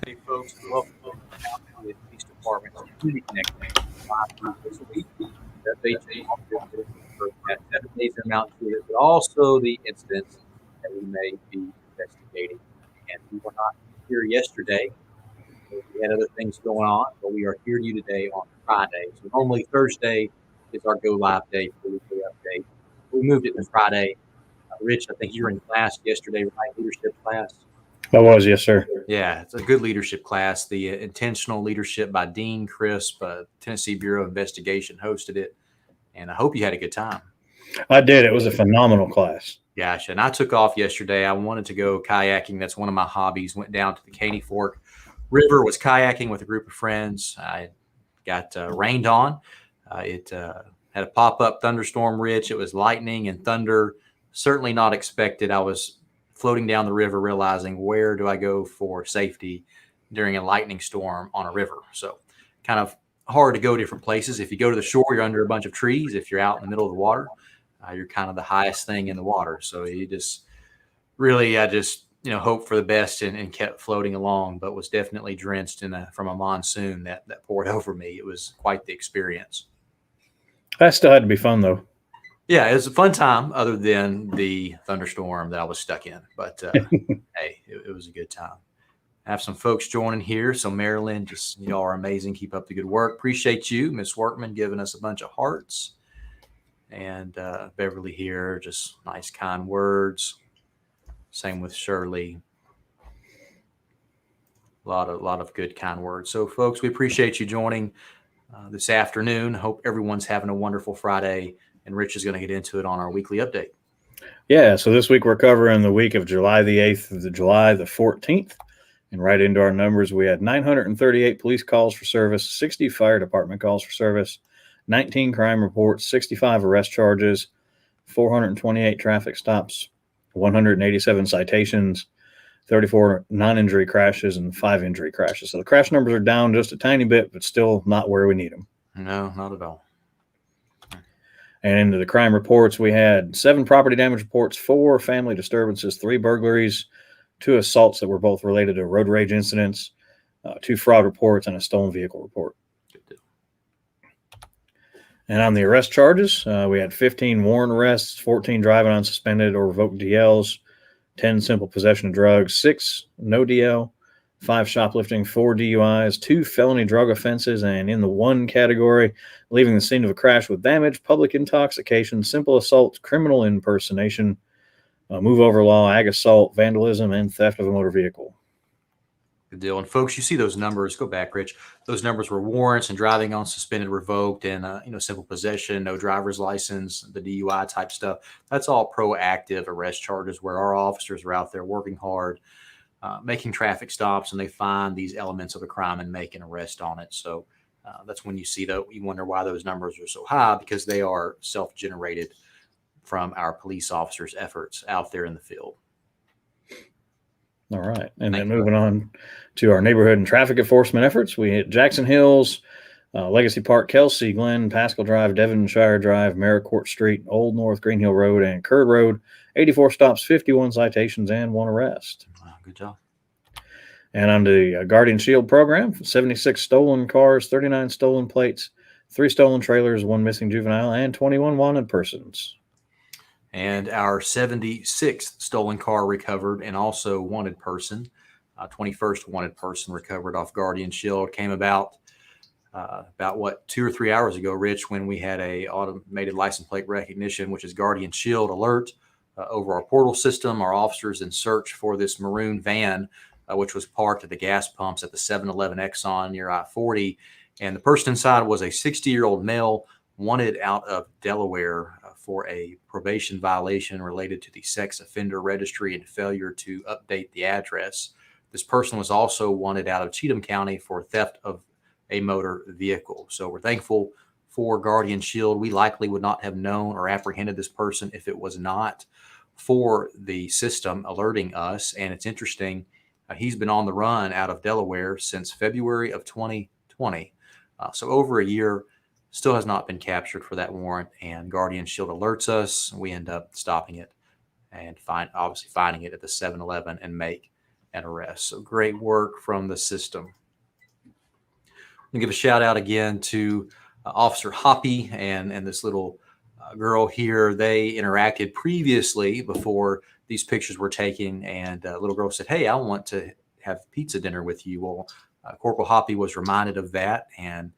Hey, folks, welcome to the Police Department's Community Connection live this week. Updates for 7 days in Mountain View, but also the incidents that we may be investigating. And we were not here yesterday. We had other things going on, but we are here to you today on Friday. So normally Thursday is our go live day for the weekly update. We moved it to Friday. Rich, I think you were in class yesterday, right? Leadership class. I was, yes, sir. Yeah, it's a good leadership class. The intentional leadership by Dean Crisp, Tennessee Bureau of Investigation hosted it, and I hope you had a good time. I did. It was a phenomenal class. Gosh, and I took off yesterday. I wanted to go kayaking. That's one of my hobbies. Went down to the Caney Fork River, was kayaking with a group of friends. I got rained on. It had a pop-up thunderstorm, Rich. It was lightning and thunder. Certainly not expected. I was floating down the river, realizing where do I go for safety during a lightning storm on a river. So kind of hard to go different places. If you go to the shore, you're under a bunch of trees. If you're out in the middle of the water, you're kind of the highest thing in the water. So you just really, I just, hope for the best and kept floating along, but was definitely drenched from a monsoon that poured over me. It was quite the experience. That still had to be fun, though. Yeah, it was a fun time other than the thunderstorm that I was stuck in. But, hey, it was a good time. I have some folks joining here. So, Marilyn, just, y'all are amazing. Keep up the good work. Appreciate you, Miss Workman, giving us a bunch of hearts. And Beverly here, just nice, kind words. Same with Shirley. A lot of good, kind words. So, folks, we appreciate you joining this afternoon. Hope everyone's having a wonderful Friday. And Rich is going to get into it on our weekly update. Yeah, so this week we're covering the week of July the 8th to July the 14th. And right into our numbers, we had 938 police calls for service, 60 fire department calls for service, 19 crime reports, 65 arrest charges, 428 traffic stops, 187 citations, 34 non-injury crashes, and 5 injury crashes. So the crash numbers are down just a tiny bit, but still not where we need them. No, not at all. And into the crime reports, we had 7 property damage reports, 4 family disturbances, 3 burglaries, 2 assaults that were both related to road rage incidents, 2 fraud reports, and a stolen vehicle report. And on the arrest charges, we had 15 warrant arrests, 14 driving unsuspended or revoked DLs, 10 simple possession of drugs, 6 no DL, 5 shoplifting, 4 DUIs, 2 felony drug offenses, and in the 1 category, leaving the scene of a crash with damage, public intoxication, simple assault, criminal impersonation, move over law, ag assault, vandalism, and theft of a motor vehicle. Good deal. And folks, you see those numbers. Go back, Rich. Those numbers were warrants and driving on suspended, revoked, and simple possession, no driver's license, the DUI type stuff. That's all proactive arrest charges where our officers are out there working hard, making traffic stops, and they find these elements of a crime and make an arrest on it. So that's when you see that you wonder why those numbers are so high, because they are self-generated from our police officers' efforts out there in the field. All right. And Thank then you. moving on to our neighborhood and traffic enforcement efforts, we hit Jackson Hills, Legacy Park, Kelsey, Glen, Pascal Drive, Devonshire Drive, Maricourt Street, Old North, Green Hill Road, and Curd Road. 84 stops, 51 citations, and 1 arrest. Wow, good job. And on the Guardian Shield program, 76 stolen cars, 39 stolen plates, 3 stolen trailers, 1 missing juvenile, and 21 wanted persons. And our 76th stolen car recovered, and also wanted person. 21st wanted person recovered off Guardian Shield came about 2 or 3 hours ago, Rich, when we had a automated license plate recognition, which is Guardian Shield alert over our portal system. Our officers in search for this maroon van, which was parked at the gas pumps at the 7-Eleven Exxon near I-40. And the person inside was a 60-year-old male wanted out of Delaware for a probation violation related to the sex offender registry and failure to update the address. This person was also wanted out of Cheatham County for theft of a motor vehicle. So we're thankful for Guardian Shield. We likely would not have known or apprehended this person if it was not for the system alerting us. And it's interesting, he's been on the run out of Delaware since February of 2020. So over a year, still has not been captured for that warrant, and Guardian Shield alerts us. We end up stopping it and obviously finding it at the 7-Eleven and make an arrest. So great work from the system. I'm gonna give a shout out again to Officer Hoppy and this little girl here. They interacted previously before these pictures were taken, and a little girl said, "Hey, I want to have pizza dinner with you." Well, Corporal Hoppy was reminded of that and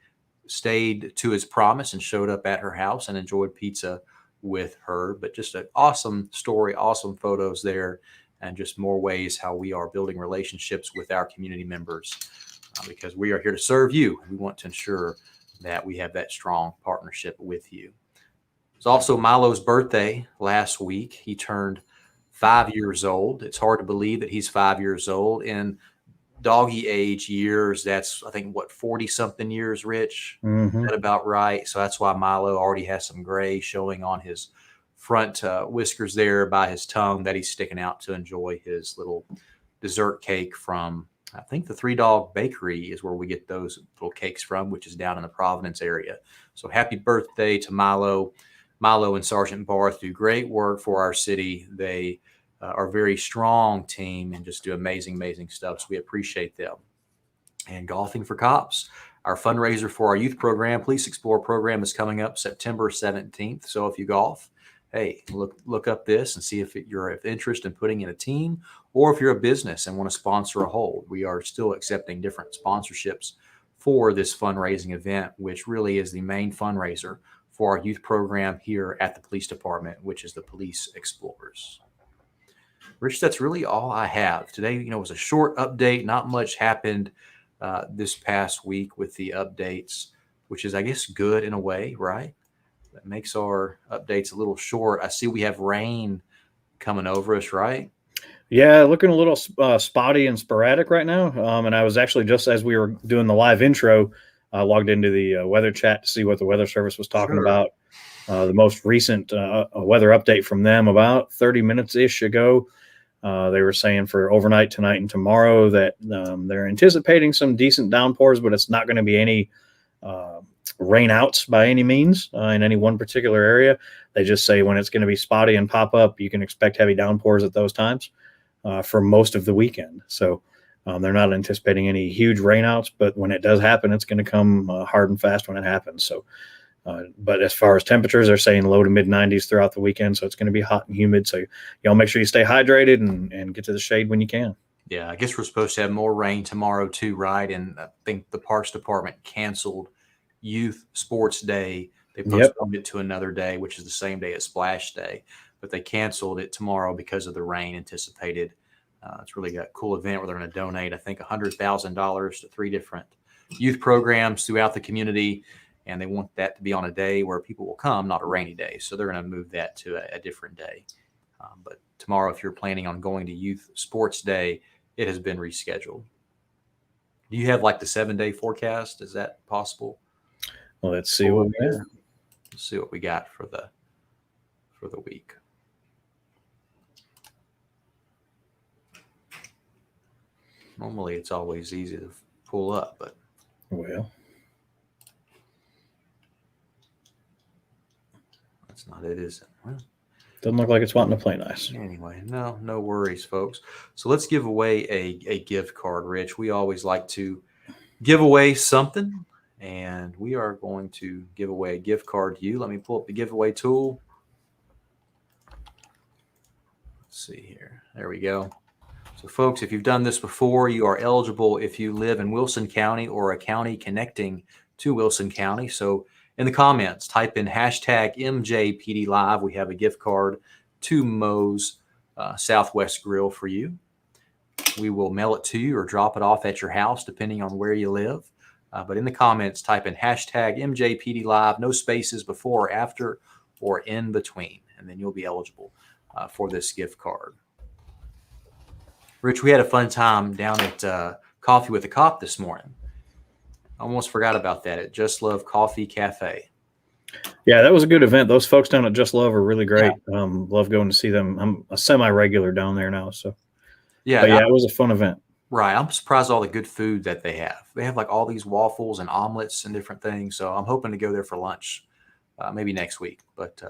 stayed to his promise and showed up at her house and enjoyed pizza with her. But just an awesome story, awesome photos there, and just more ways how we are building relationships with our community members because we are here to serve you. We want to ensure that we have that strong partnership with you. It's also Milo's birthday last week. He turned 5 years old. It's hard to believe that he's 5 years old. In doggy age years, that's, I think, 40 something years, Rich? Mm-hmm. Is that about right? So that's why Milo already has some gray showing on his front whiskers there by his tongue that he's sticking out to enjoy his little dessert cake from, I think, the Three Dog Bakery is where we get those little cakes from, which is down in the Providence area. So happy birthday to Milo. Milo and Sergeant Barth do great work for our city. They are a very strong team and just do amazing, amazing stuff. So we appreciate them. And Golfing for Cops, our fundraiser for our youth program, Police Explorer program, is coming up September 17th. So if you golf, hey, look up this and see if you're of interest in putting in a team, or if you're a business and want to sponsor a hold. We are still accepting different sponsorships for this fundraising event, which really is the main fundraiser for our youth program here at the police department, which is the Police Explorers. Rich, that's really all I have today. It was a short update. Not much happened this past week with the updates, which is, I guess, good in a way, right? That makes our updates a little short. I see we have rain coming over us, right? Yeah, looking a little spotty and sporadic right now. And I was actually, just as we were doing the live intro, logged into the weather chat to see what the Weather Service was talking about. The most recent weather update from them about 30 minutes-ish ago. They were saying for overnight tonight and tomorrow that they're anticipating some decent downpours, but it's not going to be any rainouts by any means in any one particular area. They just say when it's going to be spotty and pop up, you can expect heavy downpours at those times for most of the weekend. So they're not anticipating any huge rainouts, but when it does happen, it's going to come hard and fast when it happens. So, but as far as temperatures, they're saying low to mid 90s throughout the weekend. So it's going to be hot and humid. So y'all make sure you stay hydrated and get to the shade when you can. Yeah, I guess we're supposed to have more rain tomorrow too, right? And I think the Parks Department canceled Youth Sports Day. They postponed it to another day, which is the same day as Splash Day, but they canceled it tomorrow because of the rain anticipated. It's really a cool event where they're going to donate, I think, $100,000 to 3 different youth programs throughout the community. And they want that to be on a day where people will come, not a rainy day. So they're going to move that to a different day. But tomorrow, if you're planning on going to Youth Sports Day, it has been rescheduled. Do you have like the 7-day forecast? Is that possible? Well, let's see what we got. Let's see what we got for the week. Normally, it's always easy to pull up, but Well, that's not it, is it? Well, doesn't look like it's wanting to play nice. anyway, no worries, folks. So let's give away a gift card, Rich. We always like to give away something, and we are going to give away a gift card to you. Let me pull up the giveaway tool. Let's see here. There we go. So, folks, if you've done this before, you are eligible if you live in Wilson County or a county connecting to Wilson County. So, in the comments, type in hashtag MJPD Live. We have a gift card to Moe's Southwest Grill for you. We will mail it to you or drop it off at your house, depending on where you live. But in the comments, type in hashtag MJPD Live, no spaces before or after or in between, and then you'll be eligible for this gift card. Rich, we had a fun time down at Coffee with a Cop this morning. Almost forgot about that at Just Love Coffee Cafe. Yeah, that was a good event. Those folks down at Just Love are really great. Yeah. Love going to see them. I'm a semi-regular down there now, so yeah, it was a fun event. Right. I'm surprised all the good food that they have. They have like all these waffles and omelets and different things. So I'm hoping to go there for lunch, maybe next week. But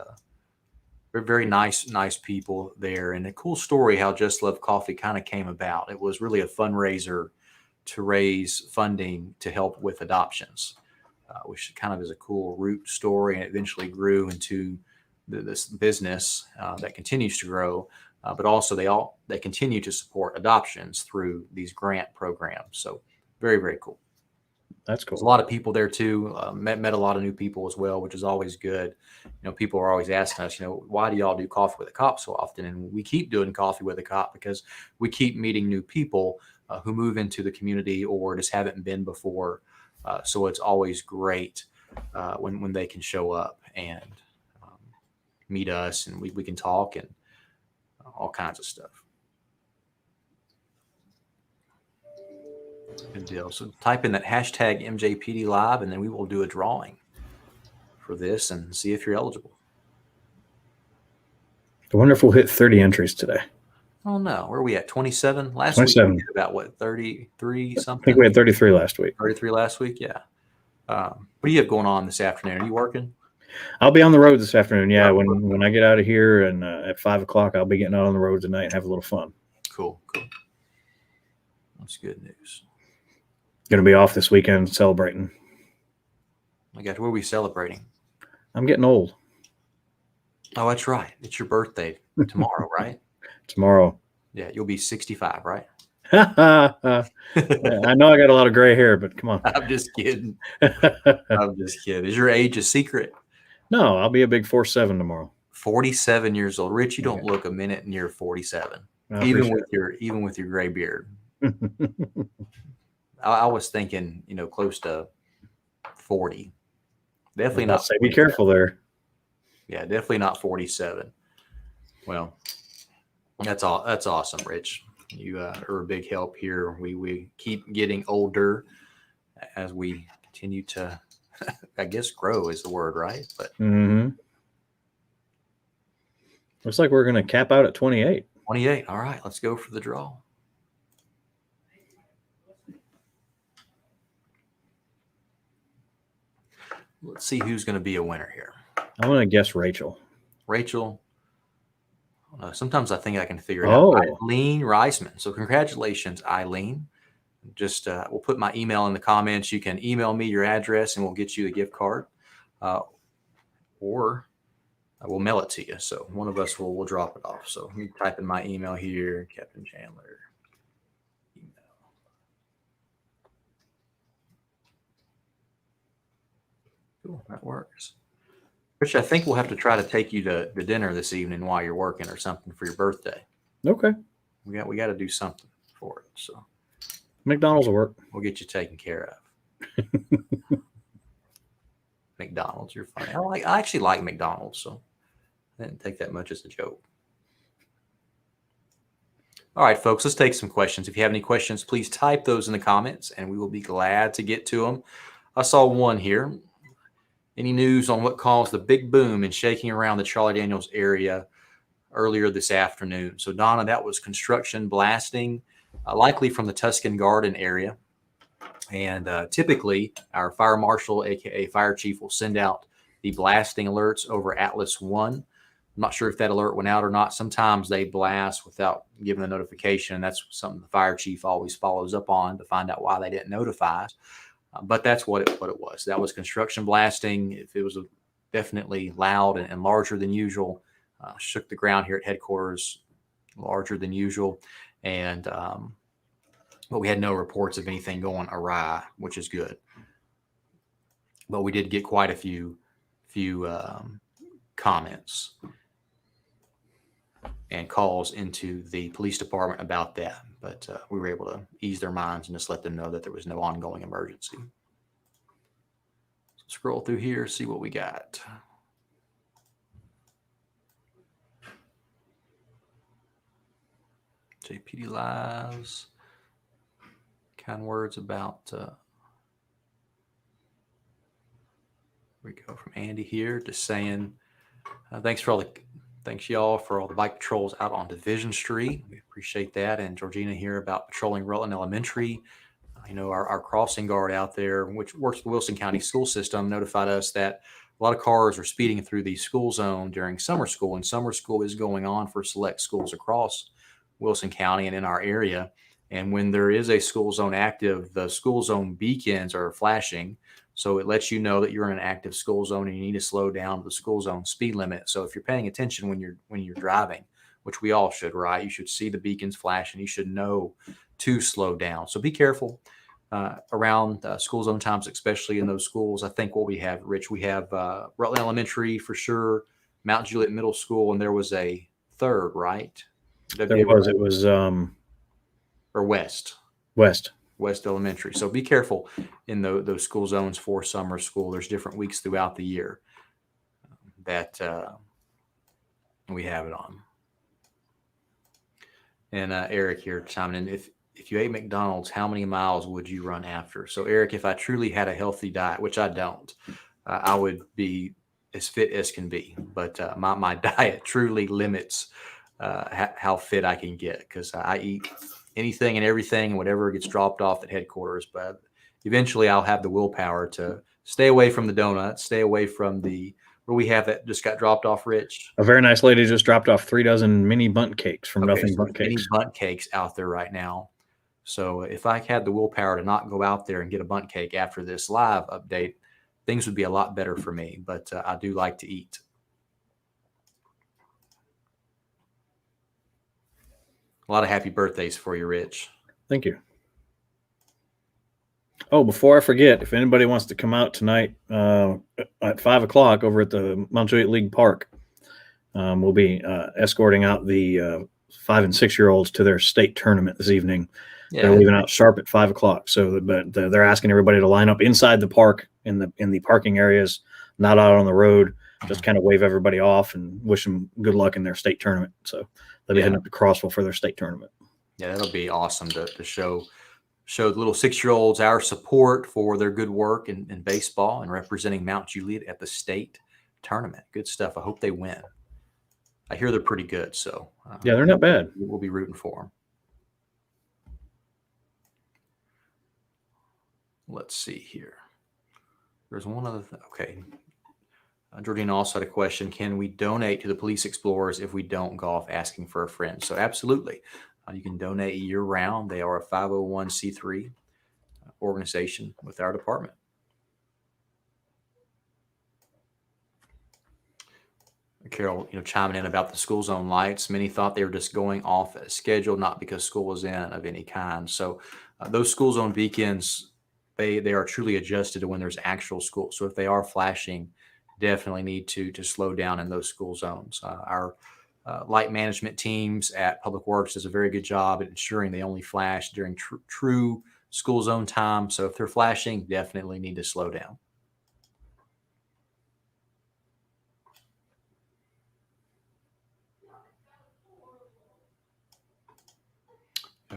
they're very nice people there. And a cool story how Just Love Coffee kind of came about. It was really a fundraiser to raise funding to help with adoptions, which kind of is a cool root story, and it eventually grew into this business that continues to grow. But also they continue to support adoptions through these grant programs. So very, very cool. That's cool. There's a lot of people there too. Met a lot of new people as well, which is always good. People are always asking us, why do y'all do Coffee with a Cop so often? And we keep doing Coffee with a Cop because we keep meeting new people who move into the community or just haven't been before. So it's always great when they can show up and meet us, and we can talk and all kinds of stuff. Good deal. So type in that hashtag MJPD Live, and then we will do a drawing for this and see if you're eligible. I wonder if we'll hit 30 entries today. Oh, no. Where are we at? 27? Last 27. week we did about, what, 33 something? I think we had 33 last week. 33 last week, yeah. What do you have going on this afternoon? Are you working? I'll be on the road this afternoon. Yeah, when I get out of here and at 5 o'clock, I'll be getting out on the road tonight and have a little fun. Cool. That's good news. Going to be off this weekend celebrating. My gosh, what are we celebrating? I'm getting old. Oh, that's right. It's your birthday tomorrow, right? Tomorrow. Yeah, you'll be 65, right? I know I got a lot of gray hair, but come on. I'm just kidding. Is your age a secret? No, I'll be a big 47 tomorrow. 47 years old. Rich, you don't look a minute near 47. Even with your gray beard. I was thinking, close to 40. Definitely not. Say, be careful there. Yeah, definitely not 47. Well, that's awesome, Rich. You are a big help here. We keep getting older as we continue to, I guess, grow is the word, right? But looks like we're going to cap out at 28. 28. All right, let's go for the draw. Let's see who's going to be a winner here. I'm going to guess Rachel. Rachel. Sometimes I think I can figure it out. Eileen Reisman. So congratulations, Eileen. Just we'll put my email in the comments. You can email me your address and we'll get you the gift card. Or we'll mail it to you. So one of us will drop it off. So let me type in my email here, Captain Chandler. Cool, that works. Rich, I think we'll have to try to take you to dinner this evening while you're working or something for your birthday. Okay. We got to do something for it. So McDonald's will work. We'll get you taken care of. McDonald's, you're funny. I actually like McDonald's, so I didn't take that much as a joke. All right, folks, let's take some questions. If you have any questions, please type those in the comments, and we will be glad to get to them. I saw one here. Any news on what caused the big boom in shaking around the Charlie Daniels area earlier this afternoon? So, Donna, that was construction blasting likely from the Tuscan Garden area. And typically, our fire marshal, aka fire chief, will send out the blasting alerts over Atlas 1. I'm not sure if that alert went out or not. Sometimes they blast without giving a notification. That's something the fire chief always follows up on to find out why they didn't notify us. But that's what it was. That was construction blasting. If it was definitely loud and larger than usual, shook the ground here at headquarters, larger than usual. And but we had no reports of anything going awry, which is good. But we did get quite a few comments and calls into the police department about that. But we were able to ease their minds and just let them know that there was no ongoing emergency. So scroll through here, see what we got. JPD Lives. Kind words about we go from Andy here, just saying thanks y'all for all the bike patrols out on Division Street. We appreciate that. And Georgina here about patrolling Rutland Elementary. Our crossing guard out there, which works with the Wilson County school system, notified us that a lot of cars are speeding through the school zone during summer school, and summer school is going on for select schools across Wilson County and in our area. And when there is a school zone active, the school zone beacons are flashing. So it lets you know that you're in an active school zone and you need to slow down to the school zone speed limit. So if you're paying attention when you're driving, which we all should, right? You should see the beacons flash and you should know to slow down. So be careful around school zone times, especially in those schools. I think what we have, Rich, we have Rutland Elementary for sure, Mount Juliet Middle School, and there was a third, right? It was or West Elementary. So be careful in those school zones for summer school. There's different weeks throughout the year that we have it on. And Eric here chiming in, if you ate McDonald's, how many miles would you run after? So Eric, if I truly had a healthy diet, which I don't, I would be as fit as can be. But my diet truly limits how fit I can get, because I eat anything and everything and whatever gets dropped off at headquarters. But eventually I'll have the willpower to stay away from the donuts, stay away from where we have that just got dropped off, Rich. A very nice lady just dropped off 3 dozen mini bundt cakes from Nothing Bundt Cakes. Mini bundt cakes out there right now. So if I had the willpower to not go out there and get a bundt cake after this live update, things would be a lot better for me. But I do like to eat. A lot of happy birthdays for you, Rich. Thank you. Oh, before I forget, if anybody wants to come out tonight at 5 o'clock over at the Mount Juliet League Park, we'll be escorting out the 5 and 6 year olds to their state tournament this evening. Yeah. They're leaving out sharp at 5 o'clock. So, but they're asking everybody to line up inside the park in the parking areas, not out on the road. Just kind of wave everybody off and wish them good luck in their state tournament. So they'll be heading up to Crossville for their state tournament. Yeah, that'll be awesome to show the little 6-year-olds our support for their good work in baseball and representing Mount Juliet at the state tournament. Good stuff. I hope they win. I hear they're pretty good. So yeah, they're not bad. We'll be rooting for them. Let's see here. There's one other thing. Okay. Georgina also had a question. Can we donate to the Police Explorers if we don't golf, asking for a friend? So absolutely. You can donate year round. They are a 501c3 organization with our department. Carol, chiming in about the school zone lights. Many thought they were just going off as scheduled, not because school was in of any kind. So those school zone beacons, they are truly adjusted to when there's actual school. So if they are flashing, definitely need to slow down in those school zones. Our light management teams at Public Works does a very good job at ensuring they only flash during true school zone time. So if they're flashing, definitely need to slow down.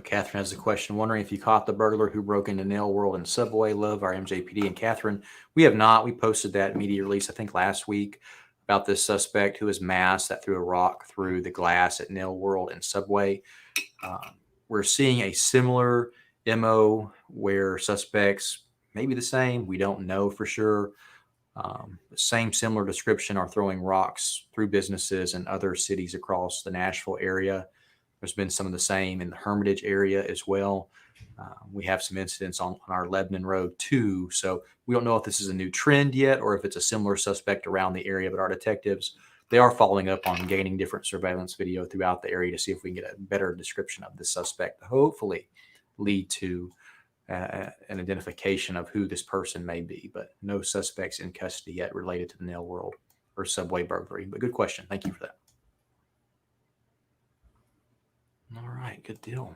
Catherine has a question, wondering if you caught the burglar who broke into Nail World and Subway. Love our MJPD. And Catherine, we have not. We posted that media release, I think, last week about this suspect who is masked that threw a rock through the glass at Nail World and Subway. we're seeing a similar MO where suspects may be the same. We don't know for sure. Same similar description are throwing rocks through businesses and other cities across the Nashville area. There's been some of the same in the Hermitage area as well. We have some incidents on our Lebanon Road too. So we don't know if this is a new trend yet or if it's a similar suspect around the area, but our detectives, they are following up on gaining different surveillance video throughout the area to see if we can get a better description of the suspect, hopefully lead to an identification of who this person may be, but no suspects in custody yet related to the nail world or subway burglary. But good question. Thank you for that. All right, good deal.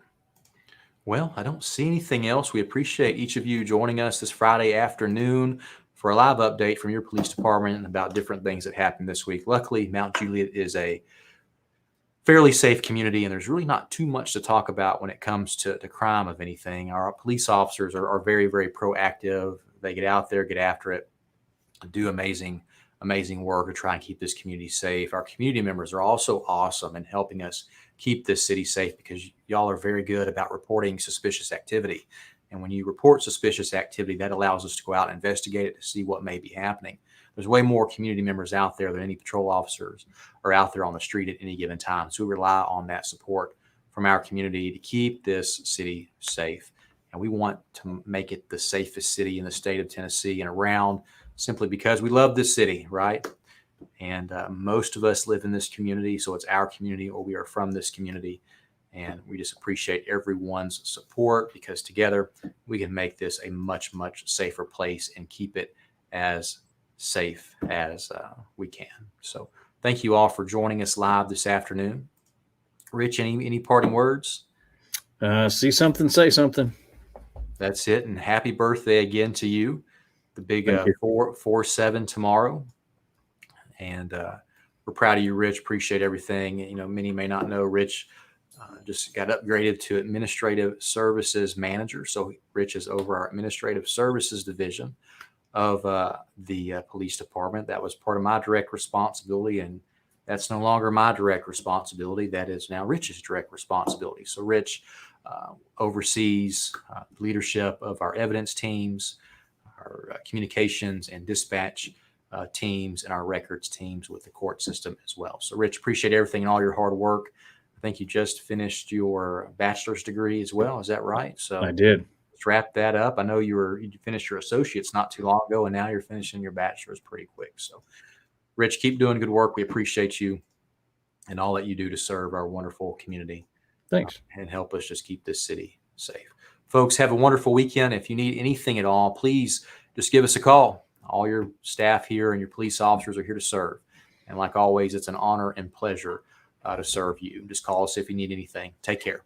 Well, I don't see anything else. We appreciate each of you joining us this Friday afternoon for a live update from your police department about different things that happened this week. Luckily, Mount Juliet is a fairly safe community, and there's really not too much to talk about when it comes to crime of anything. Our police officers are very, very proactive. They get out there, get after it, do amazing work to try and keep this community safe. Our community members are also awesome in helping us keep this city safe because y'all are very good about reporting suspicious activity. And when you report suspicious activity, that allows us to go out and investigate it to see what may be happening. There's way more community members out there than any patrol officers are out there on the street at any given time. So we rely on that support from our community to keep this city safe. And we want to make it the safest city in the state of Tennessee and around, simply because we love this city, right? And most of us live in this community, so it's our community, or we are from this community. And we just appreciate everyone's support because together we can make this a much, much safer place and keep it as safe as we can. So thank you all for joining us live this afternoon. Rich, any parting words? See something, say something. That's it. And happy birthday again to you. The big 4-7 tomorrow. And we're proud of you, Rich. Appreciate everything. You know, many may not know Rich just got upgraded to administrative services manager. So Rich is over our administrative services division of the police department. That was part of my direct responsibility, and that's no longer my direct responsibility. That is now Rich's direct responsibility. So Rich oversees leadership of our evidence teams, our communications and dispatch teams, and our records teams with the court system as well. So Rich, appreciate everything and all your hard work. I think you just finished your bachelor's degree as well. Is that right? So I did. Let's wrap that up. I know you finished your associates not too long ago, and now you're finishing your bachelor's pretty quick. So Rich, keep doing good work. We appreciate you and all that you do to serve our wonderful community. Thanks. And help us just keep this city safe. Folks, have a wonderful weekend. If you need anything at all, please just give us a call. All your staff here and your police officers are here to serve. And like always, it's an honor and pleasure to serve you. Just call us if you need anything. Take care.